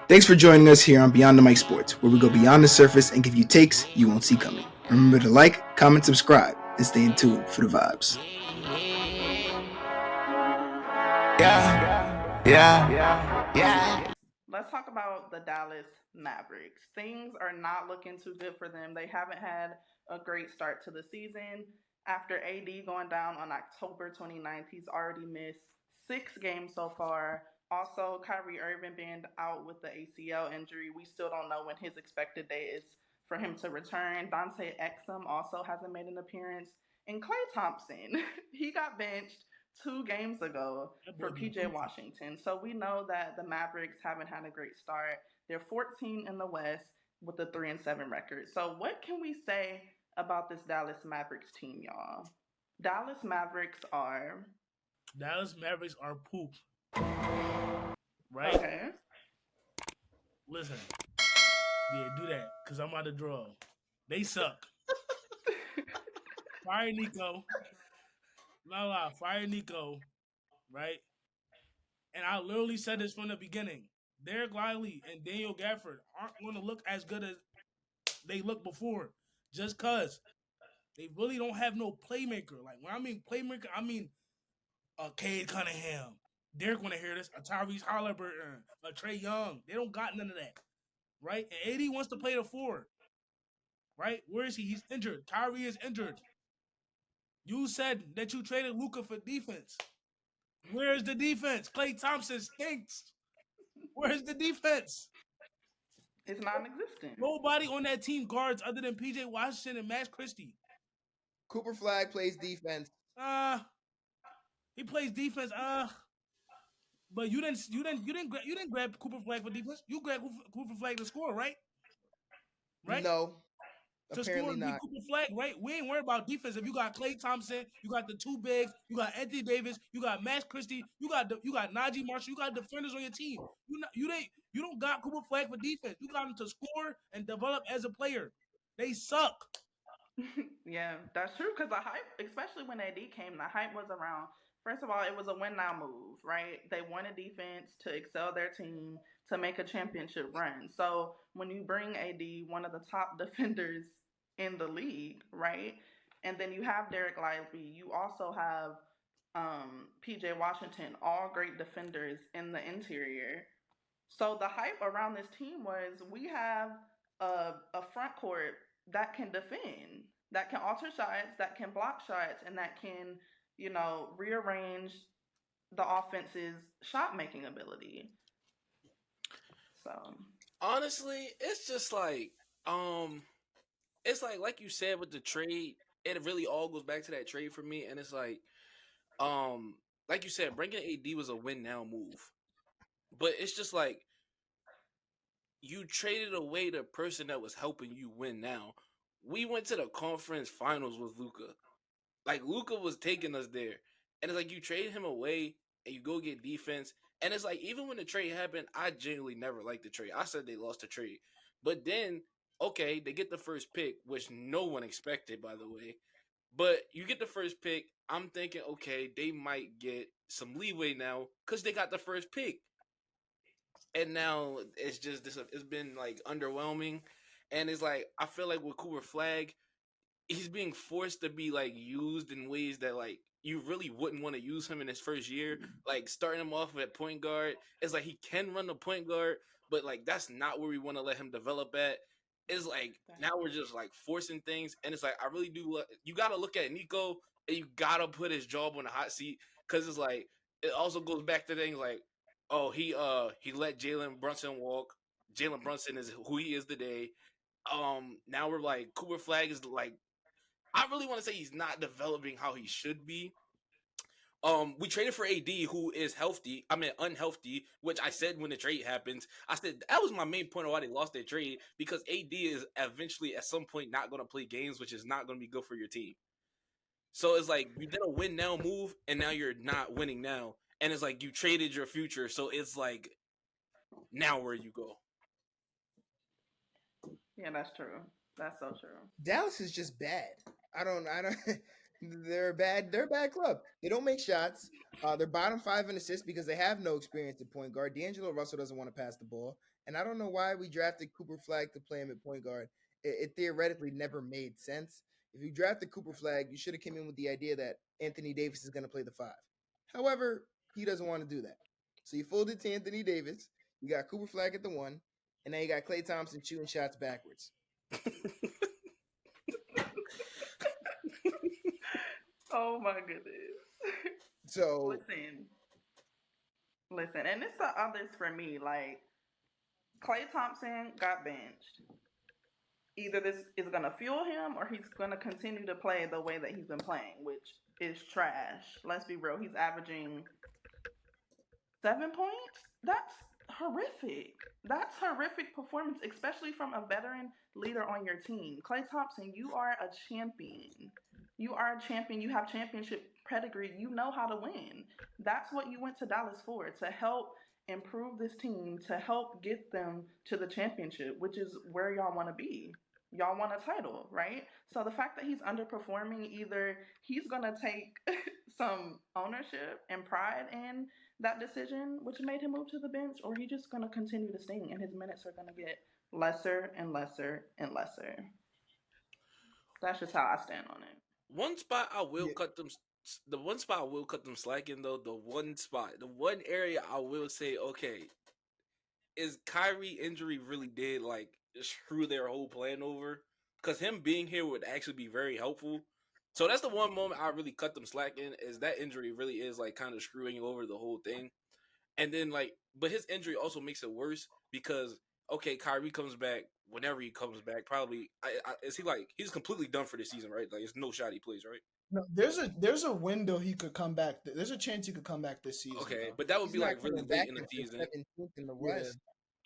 Thanks for joining us here on Beyond the Mic Sports, where we go beyond the surface and give you takes you won't see coming. Remember to like, comment, subscribe, and stay in tune for the vibes. Yeah. Let's talk about the Dallas Mavericks. Things are not looking too good for them. They haven't had a great start to the season. After AD going down on October 29th, he's already missed 6 games so far. Also, Kyrie Irving being out with the ACL injury. We still don't know when his expected date is for him to return. Dante Exum also hasn't made an appearance. And Klay Thompson, he got benched 2 games ago for PJ Washington. So we know that the Mavericks haven't had a great start. They're 14 in the West with a 3-7 record. So what can we say about this Dallas Mavericks team, y'all? Dallas Mavericks are poop. Right? Okay. Listen. Yeah, do that. Because I'm out of draw. They suck. Fire Nico. No, fire Nico. Right? And I literally said this from the beginning. Derek Lively and Daniel Gafford aren't going to look as good as they looked before. Just because they really don't have no playmaker. Like, when I mean playmaker, I mean Cade Cunningham. Derek want to hear this. A Tyrese Halliburton. A Trae Young. They don't got none of that. Right? And AD wants to play the 4. Right? Where is he? He's injured. Kyrie is injured. You said that you traded Luka for defense. Where's the defense? Klay Thompson stinks. Where's the defense? It's non-existent. Nobody on that team guards other than PJ Washington and Max Christie. Cooper Flag plays defense. He plays defense. But you didn't grab Cooper Flag for defense. You grabbed Cooper Flag to score, right? Right? No. To apparently score not. Cooper Flag, right? We ain't worried about defense. If you got Klay Thompson, you got the 2 bigs, you got Anthony Davis, you got Max Christie, you got Najee Marshall, you got defenders on your team. You don't got Cooper Flag for defense. You got him to score and develop as a player. They suck. Yeah, that's true. Because the hype, especially when AD came, the hype was around. First of all, it was a win now move, right? They wanted defense to excel their team to make a championship run. So when you bring AD, one of the top defenders in the league, right? And then you have Derek Lively. You also have PJ Washington, all great defenders in the interior. So the hype around this team was we have a front court that can defend, that can alter shots, that can block shots, and that can, rearrange the offense's shot making ability. So honestly, it's just like it's like you said with the trade, it really all goes back to that trade for me, and it's like you said, bringing AD was a win now move, but it's just like you traded away the person that was helping you win now. We went to the conference finals with Luka. Like, Luka was taking us there. And it's like you trade him away and you go get defense. And it's like, even when the trade happened, I genuinely never liked the trade. I said they lost the trade. But then, okay, they get the first pick, which no one expected, by the way. But you get the first pick. I'm thinking, okay, they might get some leeway now because they got the first pick. And now it's just this. It's been like underwhelming, and it's like I feel like with Cooper Flag, he's being forced to be like used in ways that like you really wouldn't want to use him in his first year. Like starting him off at point guard, it's like he can run the point guard, but like that's not where we want to let him develop at. It's like now we're just like forcing things, and it's like I really do. You got to look at Nico, and you got to put his job on the hot seat because it's like it also goes back to things like, oh, he let Jalen Brunson walk. Jalen Brunson is who he is today. Now we're like Cooper Flag is like, I really want to say he's not developing how he should be. We traded for AD, who is healthy. I mean, unhealthy, which I said when the trade happens. I said that was my main point of why they lost their trade, because AD is eventually at some point not going to play games, which is not going to be good for your team. So it's like you did a win now move, and now you're not winning now. And it's like you traded your future. So it's like, now where you go. yeah, that's true. That's so true. Dallas is just bad. I don't. They're bad. They're a bad club. They don't make shots. They're bottom 5 in assists because they have no experience at point guard. D'Angelo Russell doesn't want to pass the ball, And I don't know why we drafted Cooper Flag to play him at point guard. It theoretically never made sense. If you drafted Cooper Flag, you should have came in with the idea that Anthony Davis is going to play the 5. However, he doesn't want to do that. So you folded to Anthony Davis. You got Cooper Flag at the 1, and now you got Klay Thompson shooting shots backwards. Oh my goodness. So listen, and it's the others for me. Like Klay Thompson got benched. Either this is gonna fuel him or he's gonna continue to play the way that he's been playing, which is trash. Let's be real. He's averaging 7 points. That's horrific. That's horrific performance, especially from a veteran leader on your team. Klay Thompson, you are a champion. You are a champion. You have championship pedigree. You know how to win. That's what you went to Dallas for, to help improve this team, to help get them to the championship, which is where y'all want to be. Y'all want a title, right? So the fact that he's underperforming, either he's going to take some ownership and pride in that decision, which made him move to the bench, or he's just going to continue to sting, and his minutes are going to get lesser and lesser and lesser. That's just how I stand on it. One spot I will cut them. The one spot I will cut them slack in, though. The one area I will say, okay, is Kyrie injury really did like screw their whole plan over? Because him being here would actually be very helpful. So that's the one moment I really cut them slack in, is that injury really is like kind of screwing over the whole thing. And then like, but his injury also makes it worse because okay, Kyrie comes back whenever he comes back. Probably, is he like he's completely done for this season, right? Like, there's no shot he plays, right? No, there's a window he could come back. There's a chance he could come back this season. Okay, but that would be like really late in the season. 17th in the West.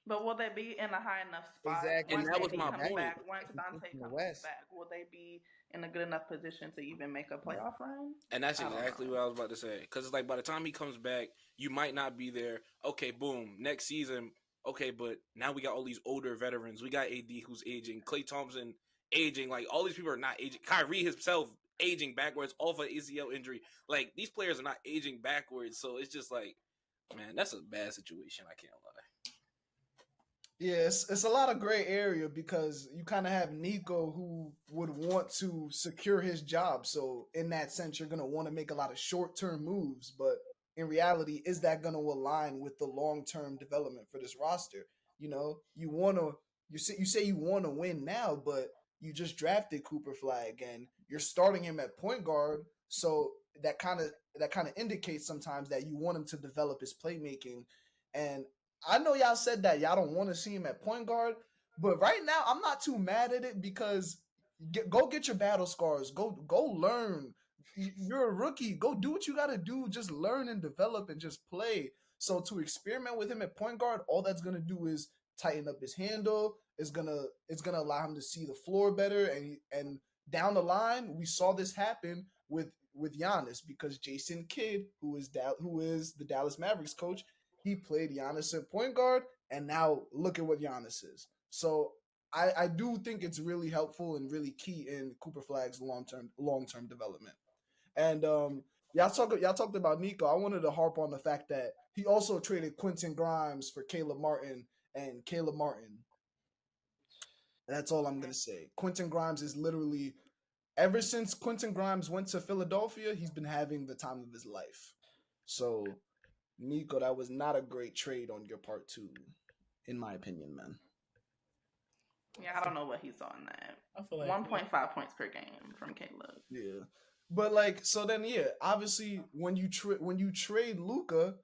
But will they be in a high enough spot? Exactly. Once And that was AD my comes point. back, once Dante comes back, will they be in a good enough position to even make a playoff run? And that's exactly what I was about to say. Because it's like by the time he comes back, you might not be there. Okay, boom, next season. Okay, but now we got all these older veterans. We got AD who's aging, Klay Thompson aging. Like, all these people are not aging. Kyrie himself aging backwards off an ACL injury. Like, these players are not aging backwards. So it's just like, man, that's a bad situation. I can't lie. Yeah, it's a lot of gray area because you kind of have Nico who would want to secure his job. So in that sense, you're going to want to make a lot of short-term moves. But in reality, is that going to align with the long-term development for this roster? You know, you say you want to win now, but you just drafted Cooper Flag and you're starting him at point guard. So that kind of indicates sometimes that you want him to develop his playmaking. And I know y'all said that y'all don't want to see him at point guard, but right now I'm not too mad at it because go get your battle scars. Go learn. You're a rookie. Go do what you got to do. Just learn and develop and just play. So to experiment with him at point guard, all that's gonna do is tighten up his handle. It's gonna allow him to see the floor better. And down the line, we saw this happen with Giannis because Jason Kidd, who is the Dallas Mavericks coach, he played Giannis at point guard, and now look at what Giannis is. So I do think it's really helpful and really key in Cooper Flag's long term development. And y'all talked about Nico. I wanted to harp on the fact that he also traded Quentin Grimes for Caleb Martin and Caleb Martin. That's all I'm gonna say. Quentin Grimes is literally, ever since Quentin Grimes went to Philadelphia, he's been having the time of his life. So Nico, that was not a great trade on your part too, in my opinion, man. Yeah, I don't know what he saw in that. I feel like 1.5 points per game from Caleb. Yeah, but like, so then, yeah, obviously when you trade Luka,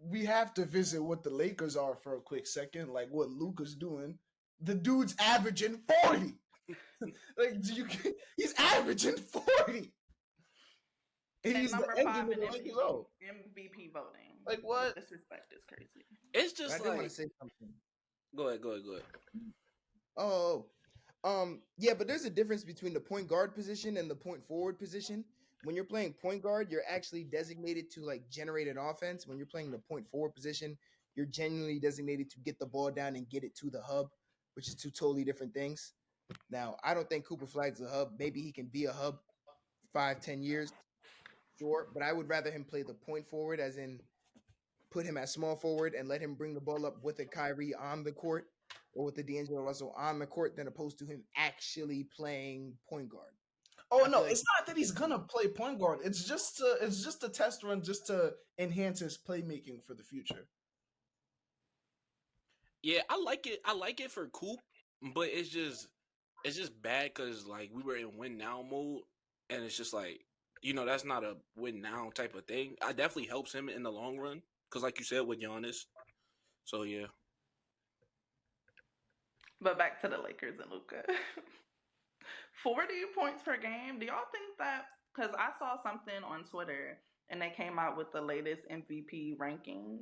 we have to visit what the Lakers are for a quick second, like what Luka's doing. The dude's averaging 40. Like, he's averaging 40. And he's number the 5 in engine of the Lakers. MVP voting. Like, what? Disrespect is crazy. It's just I did want to say something. Go ahead. Oh, yeah, but there's a difference between the point guard position and the point forward position. When you're playing point guard, you're actually designated to like generate an offense. When you're playing the point forward position, you're genuinely designated to get the ball down and get it to the hub, which is two totally different things. Now, I don't think Cooper Flag's a hub. Maybe he can be a hub 5-10 years, sure, but I would rather him play the point forward, as in put him at small forward and let him bring the ball up with a Kyrie on the court or with the D'Angelo Russell on the court than opposed to him actually playing point guard. Oh I no, feel like- it's not that he's gonna play point guard. It's just a test run just to enhance his playmaking for the future. Yeah, I like it. I like it for Coop, but it's just bad because like we were in win now mode, and it's just like that's not a win now type of thing. It definitely helps him in the long run because, like you said, with Giannis. So yeah. But back to the Lakers and Luka. 40 points per game. Do y'all think that? Because I saw something on Twitter and they came out with the latest MVP rankings,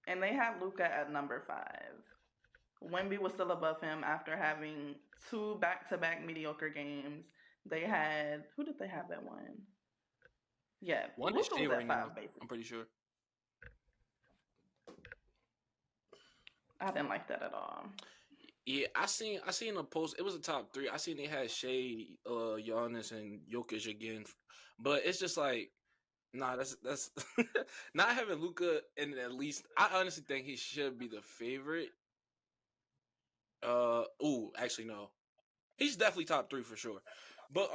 and they had Luka at number 5. Wemby was still above him after having 2 back-to-back mediocre games. They had, who did they have at 1? Yeah, One Luka is Shea was at right 5, now. basically. I'm pretty sure. I didn't like that at all. Yeah, I seen a post. It was a top 3. I seen they had Shea, Giannis, and Jokic again, but it's just like, nah, that's not having Luka. And at least I honestly think he should be the favorite. Actually no, he's definitely top 3 for sure. But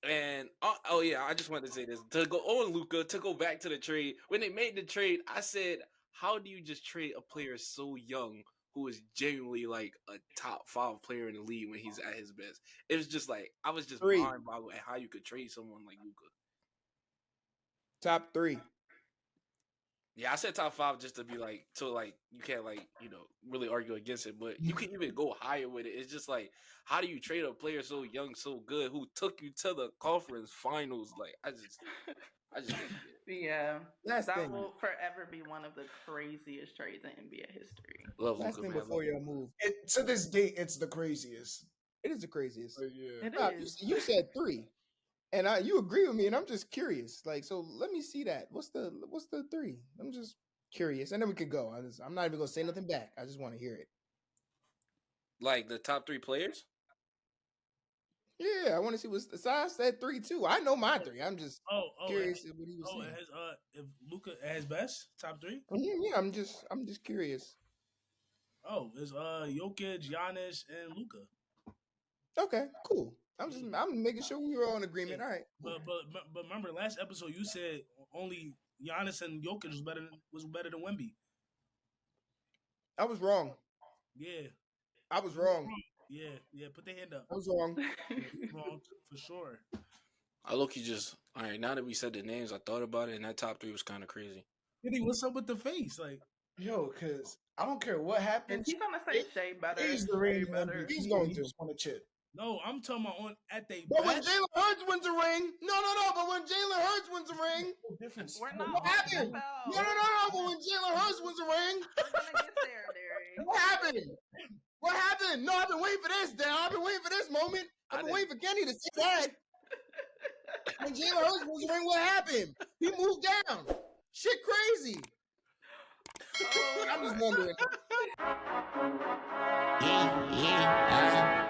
and oh yeah, I just wanted to say this to go on Luka, to go back to the trade. When they made the trade, I said, how do you just trade a player so young who is genuinely like a top 5 player in the league when he's at his best? It was just like I was just 3. mind boggled at how you could trade someone like Luka. Top 3. Yeah, I said top 5 just to be like, so like you can't like really argue against it, but you can even go higher with it. It's just like, how do you trade a player so young, so good, who took you to the conference finals? Like I just can't get it. Yeah, Last that thing. will forever be one of the craziest trades in NBA history. Love Last Luka, thing man. before y'all move. To this date, it's the craziest. It is the craziest. Yeah. It Rob, is. you said 3, and you agree with me, and I'm just curious. Like, so let me see that. What's the 3? I'm just curious, and then we could go. I'm not even gonna say nothing back. I just want to hear it. Like the top 3 players? Yeah, I want to see what Sai said 3 too. I know my 3. I'm just curious at what he was saying. If Luka at his best, top 3. Yeah, I'm just curious. Oh, it's Jokic, Giannis, and Luka. Okay, cool. I'm making sure we were all in agreement. All right. But remember, last episode you said only Giannis and Jokic was better than Wemby. I was wrong. Yeah. I was wrong. Yeah. Put the hand up. I was wrong. Wrong for sure. I look, all right. Now that we said the names, I thought about it, and that top 3 was kind of crazy. Kitty, what's up with the face? Like, Yo, because I don't care what happens. Is he gonna say Shea better? He's the Shea reigning better. MVP. He's going to. just want to chip. no, I'm talking about at they But when best. Jalen Hurts wins a ring, no. But when Jalen Hurts wins a ring, Difference. We're not what on happened? NFL. No. But when Jalen Hurts wins a ring, We're gonna get there, Derrick. what happened? What happened? No, I've been waiting for this, Dell. I've been waiting for this moment. I've been waiting for Kenny to say that. When Jalen Hurts wins a ring, what happened? He moved down. Shit crazy. Oh, I'm just wondering. Yeah.